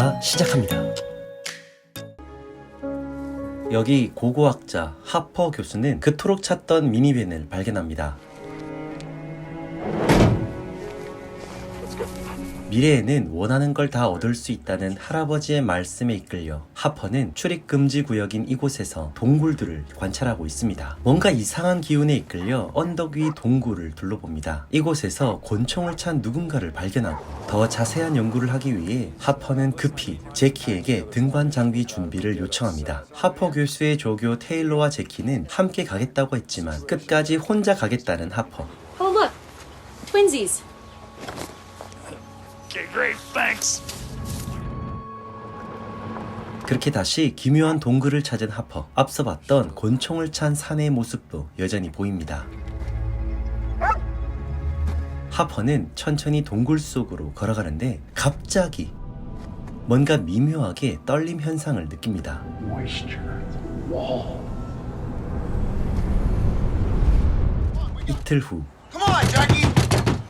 자, 시작합니다. 여기 고고학자 하퍼 교수는 그토록 찾던 미니밴을 발견합니다. 미래에는 원하는 걸 다 얻을 수 있다는 할아버지의 말씀에 이끌려 하퍼는 출입금지 구역인 이곳에서 동굴들을 관찰하고 있습니다. 뭔가 이상한 기운에 이끌려 언덕 위 동굴을 둘러봅니다. 이곳에서 곤충을 찬 누군가를 발견하고 더 자세한 연구를 하기 위해 하퍼는 급히 제키에게 등반 장비 준비를 요청합니다. 하퍼 교수의 조교 테일러와 제키는 함께 가겠다고 했지만 끝까지 혼자 가겠다는 하퍼. Oh look! Twinsies! Okay, great, thanks. 그렇게 다시 기묘한 동굴을 찾은 하퍼. 앞서 봤던 곤충을 찬 사내의 모습도 여전히 보입니다. 하퍼는 천천히 동굴 속으로 걸어가는데 갑자기 뭔가 미묘하게 떨림 현상을 느낍니다. 이틀 후 Come on, Jackie!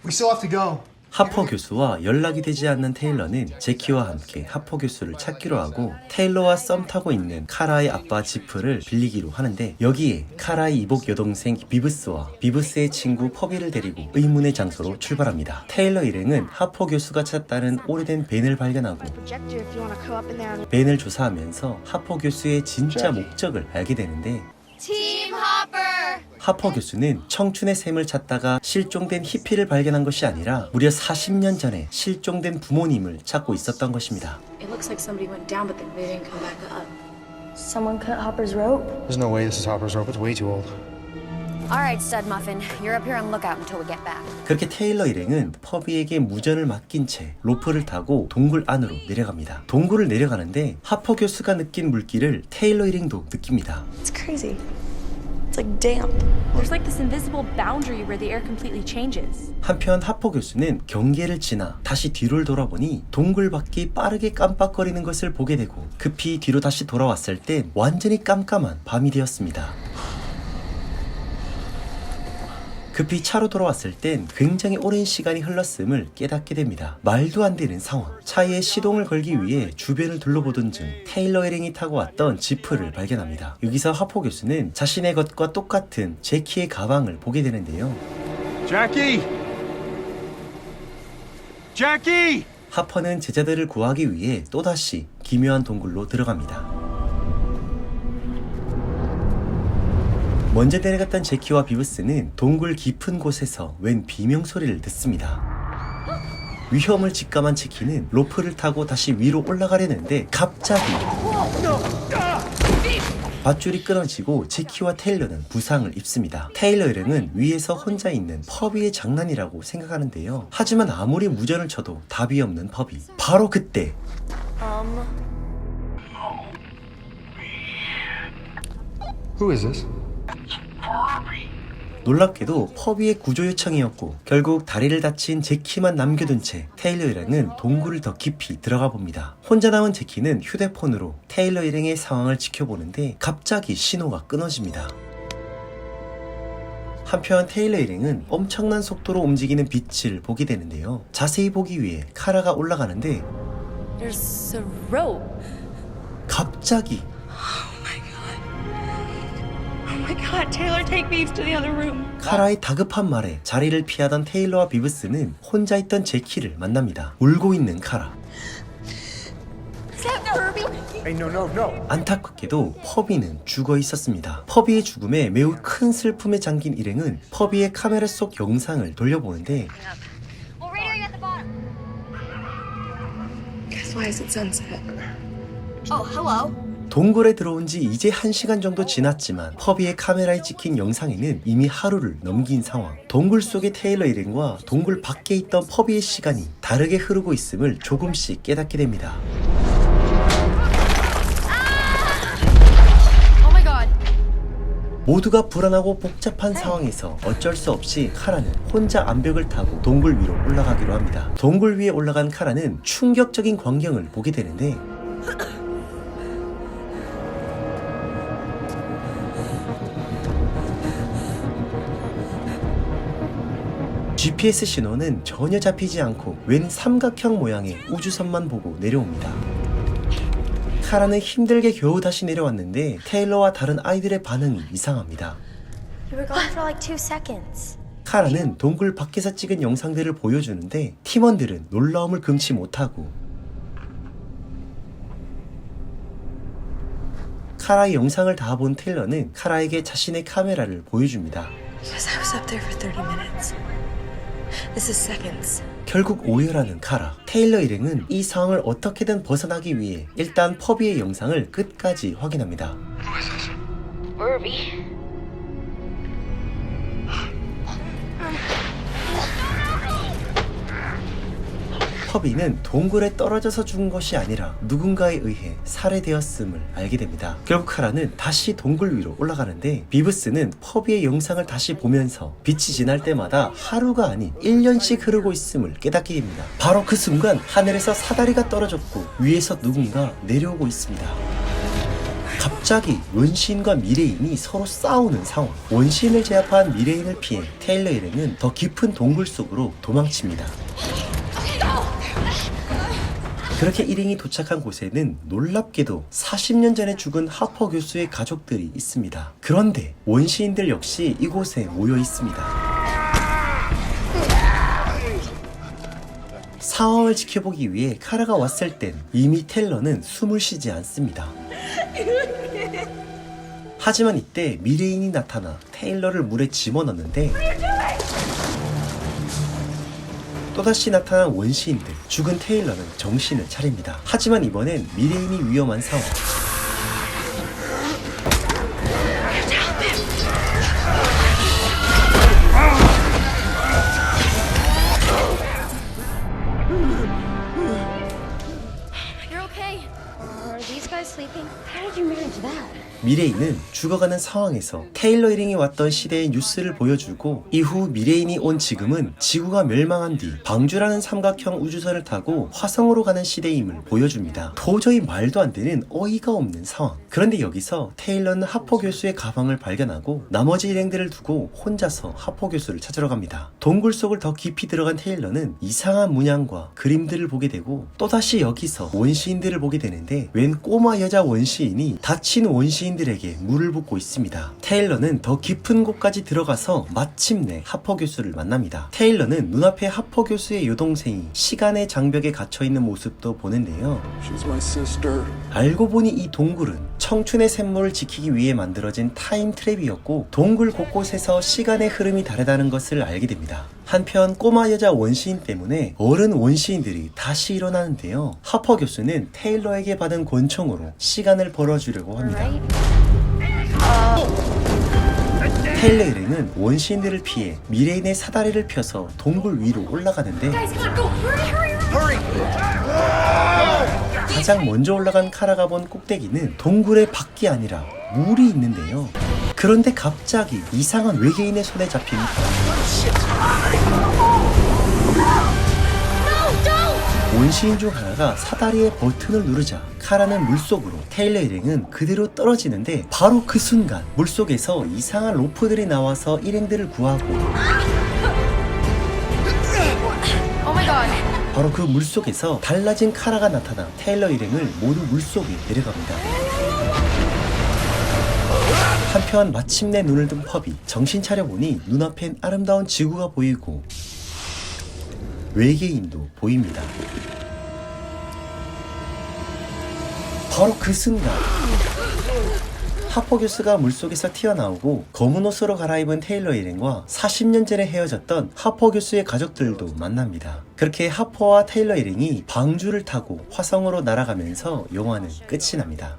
We still have to go. 하퍼 교수와 연락이 되지 않는 테일러는 제키와 함께 하퍼 교수를 찾기로 하고 테일러와 썸 타고 있는 카라의 아빠 지프를 빌리기로 하는데 여기에 카라의 이복 여동생 비브스와 비브스의 친구 퍼비를 데리고 의문의 장소로 출발합니다. 테일러 일행은 하퍼 교수가 찾다는 오래된 밴을 발견하고 밴을 조사하면서 하퍼 교수의 진짜 목적을 알게 되는데 Team Hopper! 하퍼 교수는 청춘의 샘을 찾다가 실종된 히피를 발견한 것이 아니라 무려 40년 전에 실종된 부모님을 찾고 있었던 것입니다. It looks like somebody went down, but they didn't come back up. Someone cut Hopper's rope? There's no way this is Hopper's rope. It's way too old. All right, Stud Muffin. You're up here on lookout until we get back. 그렇게 테일러 일행은 퍼비에게 무전을 맡긴 채 로프를 타고 동굴 안으로 내려갑니다. 동굴을 내려가는데 하퍼 교수가 느낀 물기를 테일러 일행도 느낍니다. It's crazy. It's like damp. There's like this invisible boundary where the air completely changes. 한편 하퍼 교수는 경계를 지나 다시 뒤를 돌아보니 동굴 밖이 빠르게 깜빡거리는 것을 보게 되고 급히 뒤로 다시 돌아왔을 땐 완전히 깜깜한 밤이 되었습니다. 급히 차로 돌아왔을 땐 굉장히 오랜 시간이 흘렀음을 깨닫게 됩니다. 말도 안 되는 상황. 차에 시동을 걸기 위해 주변을 둘러보던 중 테일러 일행이 타고 왔던 지프를 발견합니다. 여기서 하포 교수는 자신의 것과 똑같은 제키의 가방을 보게 되는데요. Jackie! Jackie! 하퍼는 제자들을 구하기 위해 또다시 기묘한 동굴로 들어갑니다. 먼저 내려갔던 제키와 비브스는 동굴 깊은 곳에서 웬 비명소리를 듣습니다. 위험을 직감한 제키는 로프를 타고 다시 위로 올라가려는데 갑자기 밧줄이 끊어지고 제키와 테일러는 부상을 입습니다. 테일러 일행은 위에서 혼자 있는 퍼비의 장난이라고 생각하는데요. 하지만 아무리 무전을 쳐도 답이 없는 퍼비. 바로 그때 Who is this? 놀랍게도 퍼비의 구조 요청이었고 결국 다리를 다친 제키만 남겨둔 채 테일러 일행은 동굴을 더 깊이 들어가 봅니다. 혼자 남은 제키는 휴대폰으로 테일러 일행의 상황을 지켜보는데 갑자기 신호가 끊어집니다. 한편 테일러 일행은 엄청난 속도로 움직이는 빛을 보게 되는데요. 자세히 보기 위해 카라가 올라가는데 There's a rope. 갑자기 Oh my god, Taylor, take me to the other room. 카라의 다급한 말에 자리를 피하던 테일러와 비브스는 혼자 있던 제키를 만납니다. 울고 있는 카라. Hey, no. 안타깝게도 퍼비는 죽어 있었습니다. 퍼비의 죽음에 매우 큰 슬픔에 잠긴 일행은 퍼비의 카메라 속 영상을 돌려보는데 Well, right here at the bottom. Guess why is it sunset? Oh, hello. 동굴에 들어온 지 이제 1시간 정도 지났지만 퍼비의 카메라에 찍힌 영상에는 이미 하루를 넘긴 상황. 동굴 속의 테일러 일행과 동굴 밖에 있던 퍼비의 시간이 다르게 흐르고 있음을 조금씩 깨닫게 됩니다. Oh my god. 모두가 불안하고 복잡한 상황에서 어쩔 수 없이 카라는 혼자 암벽을 타고 동굴 위로 올라가기로 합니다. 동굴 위에 올라간 카라는 충격적인 광경을 보게 되는데 GPS 신호는 전혀 잡히지 않고 웬 삼각형 모양의 우주선만 보고 내려옵니다. 카라는 힘들게 겨우 다시 내려왔는데 테일러와 다른 아이들의 반응이 이상합니다. You were gone for like 2 seconds. 카라는 동굴 밖에서 찍은 영상들을 보여주는데 팀원들은 놀라움을 금치 못하고 카라의 영상을 다 본 테일러는 카라에게 자신의 카메라를 보여줍니다. Because I was up there for 30 minutes. This is seconds. 결국 오열하는 카라. 테일러 일행은 이 상황을 어떻게든 벗어나기 위해 일단 퍼비의 영상을 끝까지 확인합니다. Ruby. 퍼비는 동굴에 떨어져서 죽은 것이 아니라 누군가에 의해 살해되었음을 알게 됩니다. 결국 카라는 다시 동굴 위로 올라가는데 비브스는 퍼비의 영상을 다시 보면서 빛이 지날 때마다 하루가 아닌 1년씩 흐르고 있음을 깨닫게 됩니다. 바로 그 순간 하늘에서 사다리가 떨어졌고 위에서 누군가 내려오고 있습니다. 갑자기 원시인과 미래인이 서로 싸우는 상황. 원시인을 제압한 미래인을 피해 테일러 일행은 더 깊은 동굴 속으로 도망칩니다. 그렇게 일행이 도착한 곳에는 놀랍게도 40년 전에 죽은 하퍼 교수의 가족들이 있습니다. 그런데 원시인들 역시 이곳에 모여 있습니다. 상황을 지켜보기 위해 카라가 왔을 땐 이미 테일러는 숨을 쉬지 않습니다. 하지만 이때 미래인이 나타나 테일러를 물에 집어넣는데 또다시 나타난 원시인들. 죽은 테일러는 정신을 차립니다. 하지만 이번엔 미래인이 위험한 상황. You're okay. Are these guys sleeping? How did you manage that? 미래인은 죽어가는 상황에서 테일러 일행이 왔던 시대의 뉴스를 보여주고 이후 미래인이 온 지금은 지구가 멸망한 뒤 방주라는 삼각형 우주선을 타고 화성으로 가는 시대임을 보여줍니다. 도저히 말도 안 되는 어이가 없는 상황. 그런데 여기서 테일러는 하퍼 교수의 가방을 발견하고 나머지 일행들을 두고 혼자서 하퍼 교수를 찾으러 갑니다. 동굴 속을 더 깊이 들어간 테일러는 이상한 문양과 그림들을 보게 되고 또다시 여기서 원시인들을 보게 되는데 웬 꼬마 여자 원시인이 다친 원시인들에게 물을 붓고 있습니다. 테일러는 더 깊은 곳까지 들어가서 마침내 하퍼 교수를 만납니다. 테일러는 눈앞에 하퍼 교수의 여동생이 시간의 장벽에 갇혀있는 모습도 보는데요. She's my sister. 알고 보니 이 동굴은 청춘의 샘물을 지키기 위해 만들어진 타임트랩이었고 동굴 곳곳에서 시간의 흐름이 다르다는 것을 알게 됩니다. 한편 꼬마 여자 원시인 때문에 어른 원시인들이 다시 일어나는데요. 하퍼 교수는 테일러에게 받은 권총으로 시간을 벌어주려고 합니다. 테일러 일행은 원시인들을 피해 미래인의 사다리를 펴서 동굴 위로 올라가는데 가장 먼저 올라간 카라가 본 꼭대기는 동굴의 밖이 아니라 물이 있는데요. 그런데 갑자기 이상한 외계인의 손에 잡힙니다. 원시인 중 하나가 사다리의 버튼을 누르자 카라는 물속으로, 테일러 일행은 그대로 떨어지는데 바로 그 순간 물속에서 이상한 로프들이 나와서 일행들을 구하고 바로 그 물속에서 달라진 카라가 나타나 테일러 일행을 모두 물속에 데려갑니다. 한편 마침내 눈을 뜬 퍼비. 정신 차려보니 눈앞엔 아름다운 지구가 보이고 외계인도 보입니다. 바로 그 순간 하퍼 교수가 물속에서 튀어나오고 검은 옷으로 갈아입은 테일러 일행과 40년 전에 헤어졌던 하퍼 교수의 가족들도 만납니다. 그렇게 하퍼와 테일러 일행이 방주를 타고 화성으로 날아가면서 영화는 끝이 납니다.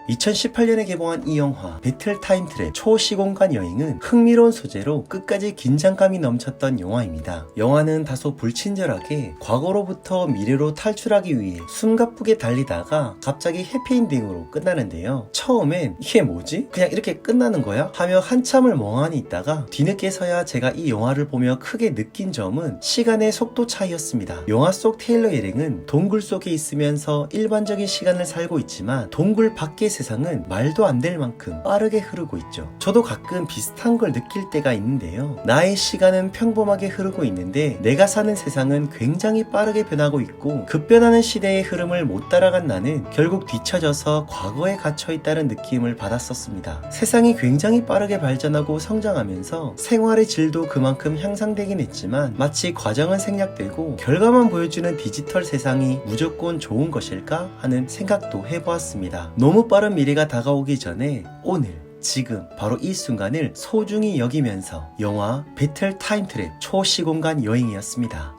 2018년에 개봉한 이 영화 배틀 타임 트랩 초시공간 여행은 흥미로운 소재로 끝까지 긴장감이 넘쳤던 영화입니다. 영화는 다소 불친절하게 과거로부터 미래로 탈출하기 위해 숨가쁘게 달리다가 갑자기 해피엔딩으로 끝나는데요. 처음엔 이게 뭐지? 그냥 이렇게 끝나는 거야? 하며 한참을 멍하니 있다가 뒤늦게서야 제가 이 영화를 보며 크게 느낀 점은 시간의 속도 차이였습니다. 영화 속 테일러 일행은 동굴 속에 있으면서 일반적인 시간을 살고 있지만 동굴 밖에 세상은 말도 안 될 만큼 빠르게 흐르고 있죠. 저도 가끔 비슷한 걸 느낄 때가 있는데요. 나의 시간은 평범하게 흐르고 있는데 내가 사는 세상은 굉장히 빠르게 변하고 있고, 급변하는 시대의 흐름을 못 따라간 나는 결국 뒤처져서 과거에 갇혀있다는 느낌을 받았었습니다. 세상이 굉장히 빠르게 발전하고 성장하면서 생활의 질도 그만큼 향상되긴 했지만, 마치 과정은 생략되고 결과만 보여주는 디지털 세상이 무조건 좋은 것일까 하는 생각도 해보았습니다. 너무 빠른 미래가 다가오기 전에 오늘 지금 바로 이 순간을 소중히 여기면서 영화 배틀 타임 트랩 초시공간 여행이었습니다.